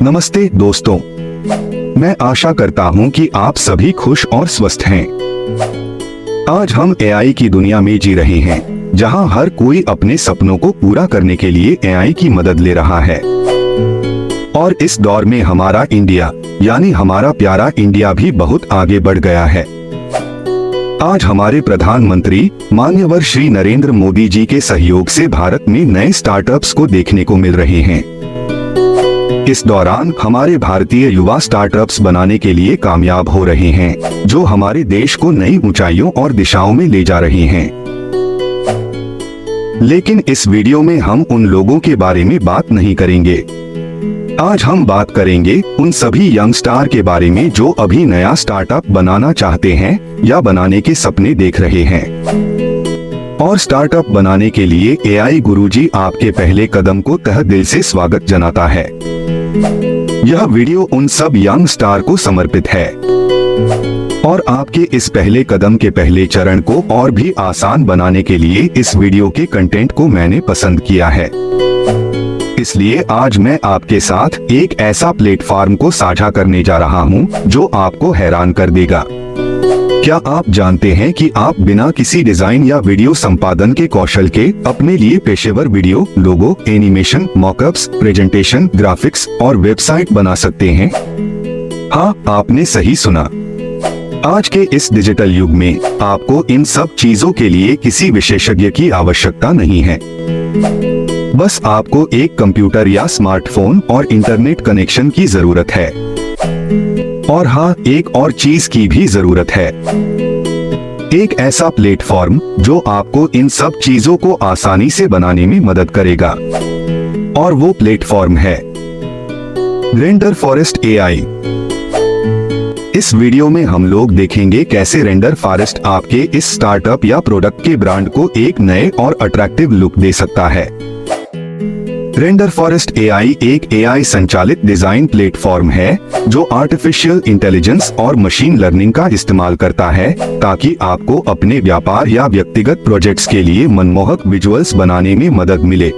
नमस्ते दोस्तों, मैं आशा करता हूं कि आप सभी खुश और स्वस्थ हैं। आज हम एआई की दुनिया में जी रहे हैं, जहां हर कोई अपने सपनों को पूरा करने के लिए एआई की मदद ले रहा है। और इस दौर में हमारा इंडिया, यानी हमारा प्यारा इंडिया भी बहुत आगे बढ़ गया है। आज हमारे प्रधानमंत्री माननीय श्री नरेंद्र मोदी जी के सहयोग से भारत में नए स्टार्टअप्स को देखने को मिल रहे हैं। इस दौरान हमारे भारतीय युवा स्टार्टअप्स बनाने के लिए कामयाब हो रहे हैं, जो हमारे देश को नई ऊंचाइयों और दिशाओं में ले जा रहे हैं। लेकिन इस वीडियो में हम उन लोगों के बारे में बात नहीं करेंगे। आज हम बात करेंगे उन सभी यंग स्टार के बारे में जो अभी नया स्टार्टअप बनाना चाहते हैं या बनाने के सपने देख रहे हैं। और स्टार्टअप बनाने के लिए एआई गुरुजी आपके पहले कदम को तहे दिल से स्वागत जनाता है। यह वीडियो उन सब यंग स्टार को समर्पित है और आपके इस पहले कदम के पहले चरण को और भी आसान बनाने के लिए इस वीडियो के कंटेंट को मैंने पसंद किया है। इसलिए आज मैं आपके साथ एक ऐसा प्लेटफॉर्म को साझा करने जा रहा हूं, जो आपको हैरान कर देगा। क्या आप जानते हैं कि आप बिना किसी डिजाइन या वीडियो संपादन के कौशल के अपने लिए पेशेवर वीडियो, लोगो, एनिमेशन, मॉकअप्स, प्रेजेंटेशन, ग्राफिक्स और वेबसाइट बना सकते हैं? हाँ, आपने सही सुना। आज के इस डिजिटल युग में आपको इन सब चीजों के लिए किसी विशेषज्ञ की आवश्यकता नहीं है। बस आपको एक कंप्यूटर या स्मार्टफोन और इंटरनेट कनेक्शन की जरूरत है। और हाँ, एक और चीज की भी जरूरत है, एक ऐसा प्लेटफॉर्म जो आपको इन सब चीजों को आसानी से बनाने में मदद करेगा। और वो प्लेटफॉर्म है रेंडर फॉरेस्ट एआई। इस वीडियो में हम लोग देखेंगे कैसे रेंडर फॉरेस्ट आपके इस स्टार्टअप या प्रोडक्ट के ब्रांड को एक नए और अट्रैक्टिव लुक दे सकता है। रेंडर फॉरेस्ट एआई एक एआई संचालित डिजाइन प्लेटफॉर्म है, जो आर्टिफिशियल इंटेलिजेंस और मशीन लर्निंग का इस्तेमाल करता है, ताकि आपको अपने व्यापार या व्यक्तिगत प्रोजेक्ट्स के लिए मनमोहक विजुअल्स बनाने में मदद मिले।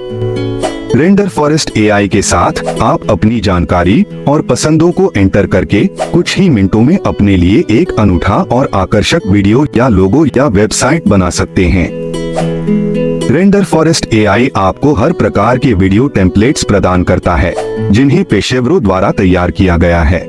रेंडर फॉरेस्ट एआई के साथ आप अपनी जानकारी और पसंदों को एंटर करके कुछ ही मिनटों में अपने लिए एक अनूठा और आकर्षक वीडियो या लोगो या वेबसाइट बना सकते हैं। रेंडर फॉरेस्ट एआई आपको हर प्रकार के वीडियो टेम्पलेट्स प्रदान करता है, जिन्हें पेशेवरों द्वारा तैयार किया गया है।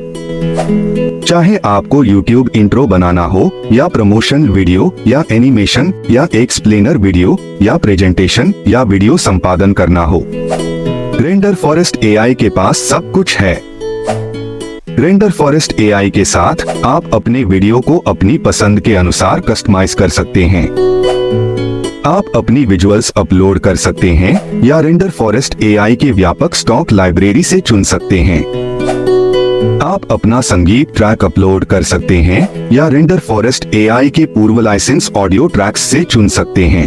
चाहे आपको YouTube इंट्रो बनाना हो, या प्रमोशन वीडियो, या एनिमेशन, या एक्सप्लेनर वीडियो, या प्रेजेंटेशन, या वीडियो संपादन करना हो, रेंडर फॉरेस्ट एआई के पास सब कुछ है। रेंडर फॉरेस्ट एआई के साथ आप अपने वीडियो को अपनी पसंद के अनुसार कस्टमाइज कर सकते हैं। आप अपनी विजुअल्स अपलोड कर सकते हैं या रेंडर फॉरेस्ट एआई के व्यापक स्टॉक लाइब्रेरी से चुन सकते हैं। आप अपना संगीत ट्रैक अपलोड कर सकते हैं या रेंडर फॉरेस्ट एआई के पूर्व लाइसेंस ऑडियो ट्रैक्स से चुन सकते हैं।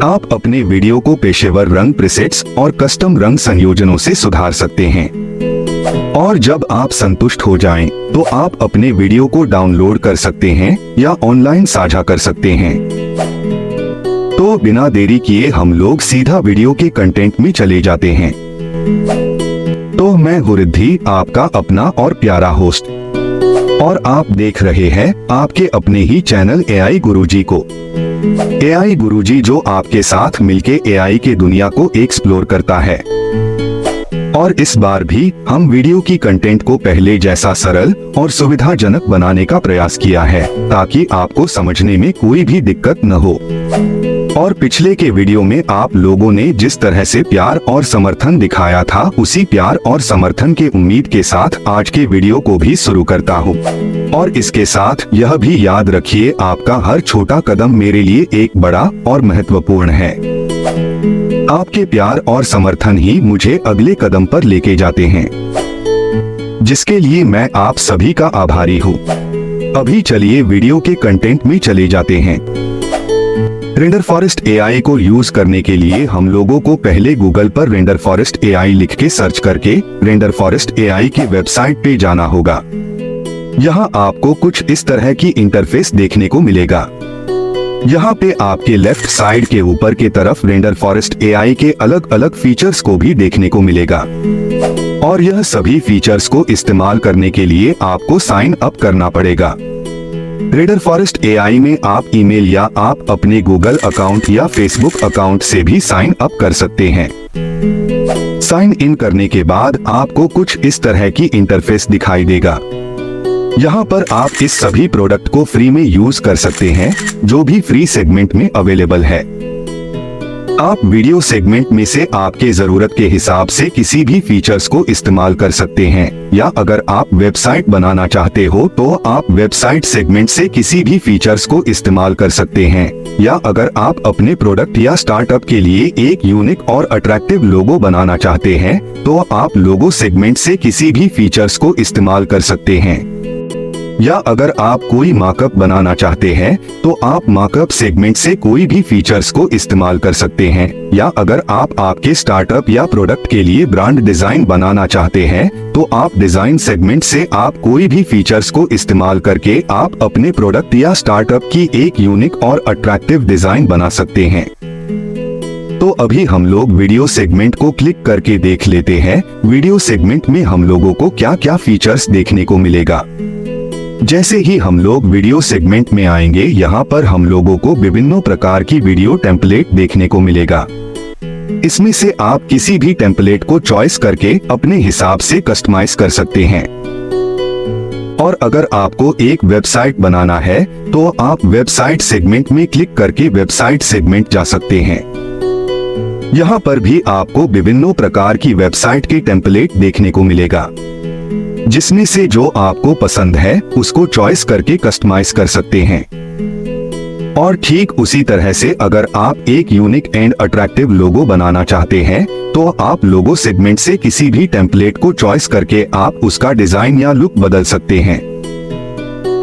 आप अपने वीडियो को पेशेवर रंग प्रीसेट्स और कस्टम रंग संयोजनों से सुधार सकते हैं। और जब आप संतुष्ट हो जाएं, तो आप अपने वीडियो को डाउनलोड कर सकते हैं या ऑनलाइन साझा कर सकते हैं। तो बिना देरी किए हम लोग सीधा वीडियो के कंटेंट में चले जाते हैं। तो मैं हूँ रिद्धि, आपका अपना और प्यारा होस्ट, और आप देख रहे हैं आपके अपने ही चैनल एआई गुरुजी को। एआई गुरुजी जो आपके साथ मिलके एआई के दुनिया को एक्सप्लोर करता है। और इस बार भी हम वीडियो की कंटेंट को पहले जैसा सरल और सुविधाजनक बनाने का प्रयास किया है, ताकि आपको समझने में कोई भी दिक्कत न हो। और पिछले के वीडियो में आप लोगों ने जिस तरह से प्यार और समर्थन दिखाया था, उसी प्यार और समर्थन के उम्मीद के साथ आज के वीडियो को भी शुरू करता हूँ। और इसके साथ यह भी याद रखिए, आपका हर छोटा कदम मेरे लिए एक बड़ा और महत्वपूर्ण है। आपके प्यार और समर्थन ही मुझे अगले कदम पर लेके जाते हैं, जिसके लिए मैं आप सभी का आभारी हूँ। अभी चलिए वीडियो के कंटेंट में चले जाते हैं। रेंडर फॉरेस्ट एआई को यूज करने के लिए हम लोगों को पहले गूगल पर रेंडर फॉरेस्ट एआई लिख के सर्च करके रेंडर फॉरेस्ट एआई की वेबसाइट पे जाना होगा। यहाँ आपको कुछ इस तरह की इंटरफेस देखने को मिलेगा। यहाँ पे आपके लेफ्ट साइड के ऊपर के तरफ रेंडर फॉरेस्ट एआई के अलग अलग फीचर्स को भी देखने को मिलेगा और यह सभी फीचर्स को इस्तेमाल करने के लिए आपको साइन अप करना पड़ेगा। रेंडर फॉरेस्ट एआई में आप ईमेल या आप अपने गूगल अकाउंट या फेसबुक अकाउंट से भी साइन अप कर सकते हैं। साइन इन करने के बाद आपको कुछ इस तरह की इंटरफेस दिखाई देगा। यहाँ पर आप इस सभी प्रोडक्ट को फ्री में यूज कर सकते हैं जो भी फ्री सेगमेंट में अवेलेबल है। आप वीडियो सेगमेंट में से आपके जरूरत के हिसाब से किसी भी फीचर्स को इस्तेमाल कर सकते हैं, या अगर आप वेबसाइट बनाना चाहते हो तो आप वेबसाइट सेगमेंट से किसी भी फीचर्स को इस्तेमाल कर सकते हैं, या अगर आप अपने प्रोडक्ट या स्टार्टअप के लिए एक यूनिक और अट्रैक्टिव लोगो बनाना चाहते हैं तो आप लोगो सेगमेंट से किसी भी फीचर्स को इस्तेमाल कर सकते हैं, या अगर आप कोई मार्कअप बनाना चाहते हैं तो आप मार्कअप सेगमेंट से कोई भी फीचर्स को इस्तेमाल कर सकते हैं, या अगर आप आपके स्टार्टअप या प्रोडक्ट के लिए ब्रांड डिजाइन बनाना चाहते हैं तो आप डिजाइन सेगमेंट से आप कोई भी फीचर्स को इस्तेमाल करके आप अपने प्रोडक्ट या स्टार्टअप की एक यूनिक और अट्रैक्टिव डिजाइन बना सकते हैं। तो अभी हम लोग वीडियो सेगमेंट को क्लिक करके देख लेते हैं वीडियो सेगमेंट में हम लोगों को क्या क्या फीचर्स देखने को मिलेगा। जैसे ही हम लोग वीडियो सेगमेंट में आएंगे, यहाँ पर हम लोगों को विभिन्न प्रकार की वीडियो टेम्पलेट देखने को मिलेगा। इसमें से आप किसी भी टेम्पलेट को चॉइस करके अपने हिसाब से कस्टमाइज कर सकते हैं। और अगर आपको एक वेबसाइट बनाना है तो आप वेबसाइट सेगमेंट में क्लिक करके वेबसाइट सेगमेंट जा सकते हैं। यहाँ पर भी आपको विभिन्न प्रकार की वेबसाइट के टेम्पलेट देखने को मिलेगा, जिसमें से जो आपको पसंद है उसको चॉइस करके कस्टमाइज कर सकते हैं। और ठीक उसी तरह से अगर आप एक यूनिक एंड अट्रैक्टिव लोगो बनाना चाहते हैं तो आप लोगो सेगमेंट से किसी भी टेम्पलेट को चॉइस करके आप उसका डिजाइन या लुक बदल सकते हैं।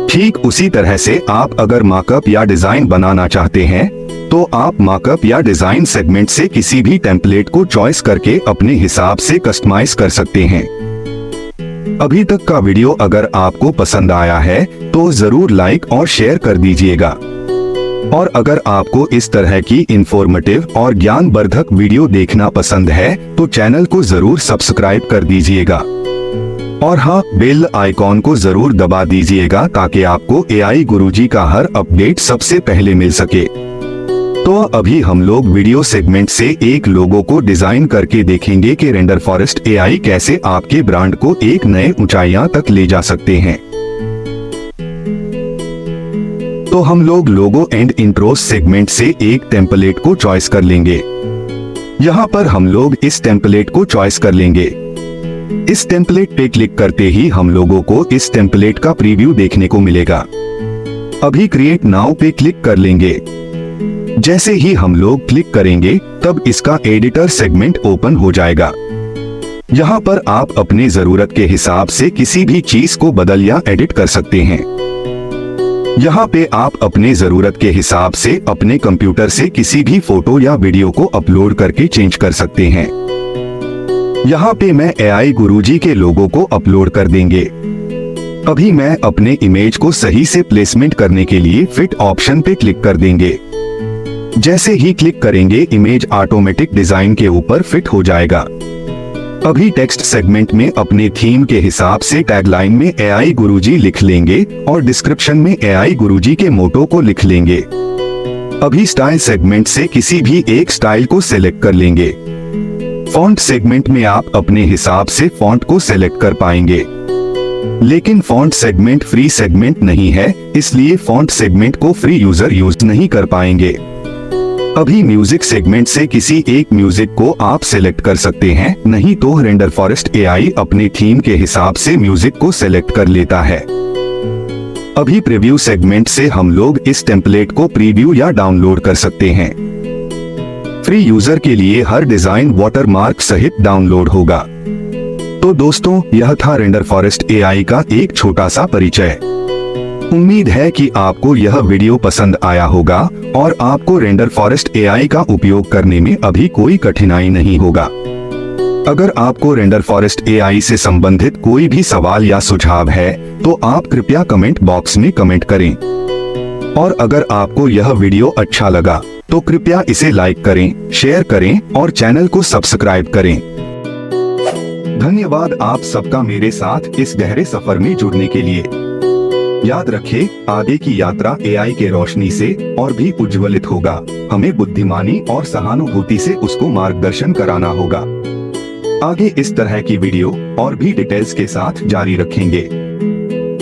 ठीक उसी तरह से आप अगर मार्कअप या डिजाइन बनाना चाहते हैं तो आप मार्कअप या डिजाइन सेगमेंट से किसी भी टेम्पलेट को चॉइस करके अपने हिसाब से कस्टमाइज कर सकते हैं। अभी तक का वीडियो अगर आपको पसंद आया है तो जरूर लाइक और शेयर कर दीजिएगा, और अगर आपको इस तरह की इंफॉर्मेटिव और ज्ञानवर्धक वीडियो देखना पसंद है तो चैनल को जरूर सब्सक्राइब कर दीजिएगा, और हाँ, बेल आइकॉन को जरूर दबा दीजिएगा ताकि आपको एआई गुरुजी का हर अपडेट सबसे पहले मिल सके। तो अभी हम लोग वीडियो सेगमेंट से एक लोगो को डिजाइन करके देखेंगे कि रेंडर फॉरेस्ट एआई कैसे आपके ब्रांड को एक नए ऊंचाइयां तक ले जा सकते हैं। तो हम लोग लोगो एंड इंट्रो सेगमेंट से एक टेम्पलेट को चॉइस कर लेंगे। यहाँ पर हम लोग इस टेम्पलेट को चॉइस कर लेंगे। इस टेम्पलेट पे क्लिक करते ही हम लोगों को इस टेम्पलेट का प्रीव्यू देखने को मिलेगा। अभी क्रिएट नाउ पे क्लिक कर लेंगे। जैसे ही हम लोग क्लिक करेंगे तब इसका एडिटर सेगमेंट ओपन हो जाएगा। यहाँ पर आप अपने जरूरत के हिसाब से किसी भी चीज को बदल या एडिट कर सकते हैं। यहाँ पे आप अपने जरूरत के हिसाब से अपने कंप्यूटर से किसी भी फोटो या वीडियो को अपलोड करके चेंज कर सकते हैं। यहाँ पे मैं एआई गुरुजी के लोगो को अपलोड कर देंगे। अभी मैं अपने इमेज को सही से प्लेसमेंट करने के लिए फिट ऑप्शन पे क्लिक कर देंगे। जैसे ही क्लिक करेंगे इमेज ऑटोमेटिक डिजाइन के ऊपर फिट हो जाएगा। अभी टेक्स्ट सेगमेंट में अपने थीम के हिसाब से टैगलाइन में एआई गुरुजी लिख लेंगे और डिस्क्रिप्शन में एआई गुरुजी के मोटो को लिख लेंगे। अभी स्टाइल सेगमेंट से किसी भी एक स्टाइल को सिलेक्ट कर लेंगे। फॉन्ट सेगमेंट में आप अपने हिसाब से फॉन्ट को सिलेक्ट कर पाएंगे, लेकिन फॉन्ट सेगमेंट फ्री सेगमेंट नहीं है, इसलिए फॉन्ट सेगमेंट को फ्री यूजर यूज नहीं कर पाएंगे। अभी म्यूजिक सेगमेंट से किसी एक म्यूजिक को आप सिलेक्ट कर सकते हैं, नहीं तो रेंडर फॉरेस्ट एआई अपने थीम के हिसाब से म्यूजिक को सिलेक्ट कर लेता है। अभी प्रीव्यू सेगमेंट से हम लोग इस टेम्पलेट को प्रीव्यू या डाउनलोड कर सकते हैं। फ्री यूजर के लिए हर डिजाइन वाटरमार्क सहित डाउनलोड होगा। तो दोस्तों, यह था रेंडर फॉरेस्ट एआई का एक छोटा सा परिचय। उम्मीद है कि आपको यह वीडियो पसंद आया होगा और आपको रेंडर फॉरेस्ट एआई का उपयोग करने में अभी कोई कठिनाई नहीं होगा। अगर आपको रेंडर फॉरेस्ट एआई से संबंधित कोई भी सवाल या सुझाव है तो आप कृपया कमेंट बॉक्स में कमेंट करें। और अगर आपको यह वीडियो अच्छा लगा तो कृपया इसे लाइक करें, शेयर करें और चैनल को सब्सक्राइब करें। धन्यवाद आप सबका मेरे साथ इस गहरे सफर में जुड़ने के लिए। याद रखें, आगे की यात्रा एआई के रोशनी से और भी उज्ज्वलित होगा। हमें बुद्धिमानी और सहानुभूति से उसको मार्गदर्शन कराना होगा। आगे इस तरह की वीडियो और भी डिटेल्स के साथ जारी रखेंगे।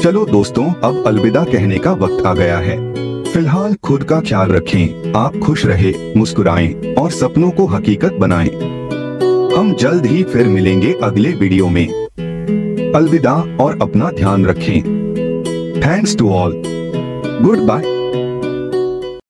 चलो दोस्तों, अब अलविदा कहने का वक्त आ गया है। फिलहाल खुद का ख्याल रखें, आप खुश रहे, मुस्कुराएं और सपनों को हकीकत बनाएं। हम जल्द ही फिर मिलेंगे अगले वीडियो में। अलविदा और अपना ध्यान रखें। Thanks to all. Good bye.